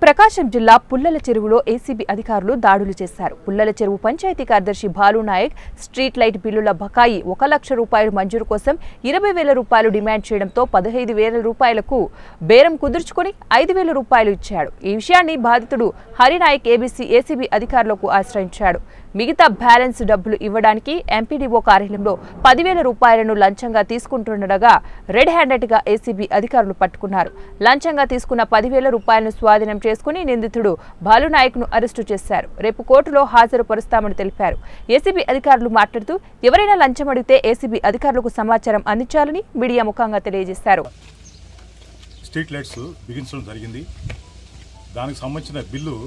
ప్రకాశం జిల్లా పుల్లల చెరువులో ఏసీబీ అధికారులు దాడులు చేశారు. పుల్లల చెరువు పంచాయతీ కార్యదర్శి బాలు నాయక్ స్ట్రీట్ లైట్ బిల్లుల బకాయి 1 లక్ష రూపాయలు మంజూరు కోసం 20,000 రూపాయలు డిమాండ్ చేయడంతో 15,000 రూపాయలకు బేరం కుదుర్చుకొని 5,000 రూపాయలు ఇచ్చాడు. ఈ విషయాన్ని బాధితుడు హరినాయక్ ఏసీబీ అధికారులకు ఆశ్రయించాడు. మిగతా బ్యాలెన్స్ డబ్బులు ఇవ్వడానికి ఎంపీడీఓ కార్యాలయంలో 10,000 రూపాయలను లంచంగా తీసుకుంటుండగా రెడ్ హ్యాండెడ్ గా ఏసీబీ అధికారులు పట్టుకున్నారు. లంచంగా తీసుకున్న 10,000 రూపాయలను స్వాధీనం చేసుకుని నిందితుడు బాలునాయక్ ను అరెస్టు చేశారు. రేపు కోర్టులో హాజరుపరుస్తామని తెలిపారు. ఏసీబీ అధికారులు మాట్లాడుతూ ఎవరైనా లంచం అడిగితే ఏసీబీ అధికారులకు సమాచారం అందించాలని మీడియా ముఖంగా తెలియజేశారు. స్ట్రీట్ లైట్స్ బిగించడం జరిగింది. దానికి సంబంధించిన బిల్లు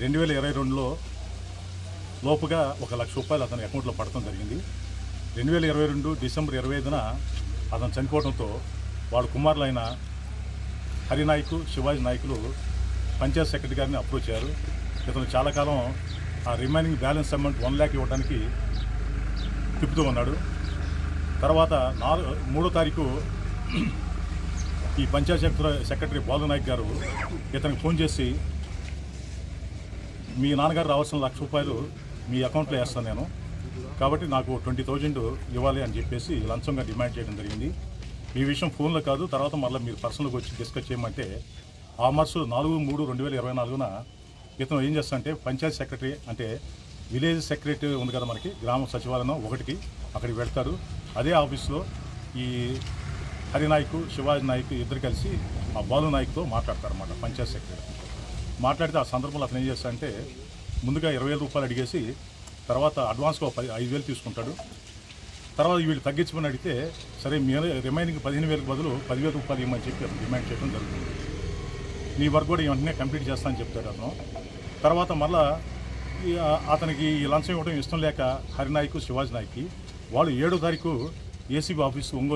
2022లో లోపుగా 1 లక్ష రూపాయలు అతని అకౌంట్లో పడటం జరిగింది. 2022 డిసెంబర్ 25న అతను చనిపోవడంతో వాడు కుమారులైన హరినాయక్, శివాజీ నాయకులు పంచాయత్ సెక్రటరీ గారిని అప్రోచ్ అయ్యారు. ఇతను చాలా కాలం ఆ రిమైనింగ్ బ్యాలెన్స్ అమౌంట్ 1 లక్ష ఇవ్వడానికి తిప్పుతూ ఉన్నాడు. తర్వాత 3వ తారీఖు ఈ పంచాయత్ సెక్రటరీ బాలు నాయక్ గారు ఇతనికి ఫోన్ చేసి, మీ నాన్నగారు రావాల్సిన 1 లక్ష రూపాయలు మీ అకౌంట్లో వేస్తాను నేను, కాబట్టి నాకు 20,000 ఇవ్వాలి అని చెప్పేసి లంచంగా డిమాండ్ చేయడం జరిగింది. ఈ విషయం ఫోన్లో కాదు, తర్వాత మళ్ళీ మీరు పర్సనల్గా వచ్చి డిస్కస్ చేయమంటే ఆ మార్చి 4/3/2024న ఇతను ఏం చేస్తాడంటే పంచాయత్ సెక్రటరీ అంటే విలేజ్ సెక్రటరీ ఉంది కదా మనకి, గ్రామ సచివాలయం 1కి అక్కడికి వెళ్తారు. అదే ఆఫీస్లో ఈ హరినాయక్, శివాజీ నాయక్ ఇద్దరు కలిసి ఆ బాలు నాయక్తో మాట్లాడతారన్నమాట. పంచాయత్ సెక్రటరీ మాట్లాడితే ఆ సందర్భంలో అతను ఏం చేస్తాడంటే ముందుగా 20,000 రూపాయలు అడిగేసి తర్వాత అడ్వాన్స్గా 5,000 తీసుకుంటాడు. తర్వాత వీళ్ళు తగ్గించమని అడిగితే సరే మీరు రిమైనింగ్ 15,000 బదులు 10,000 రూపాయలు ఇవ్వమని చెప్పి అతను డిమాండ్ చేయడం జరుగుతుంది. నీ వర్క్ కూడా వెంటనే కంప్లీట్ చేస్తానని చెప్తాడు అతను. తర్వాత మళ్ళీ అతనికి ఈ లంచం ఇవ్వడం ఇష్టం లేక హరినాయక్, శివాజీ నాయక్కి వాళ్ళు 7వ తారీఖు ఏసీబీ ఆఫీసు ఒంగోలు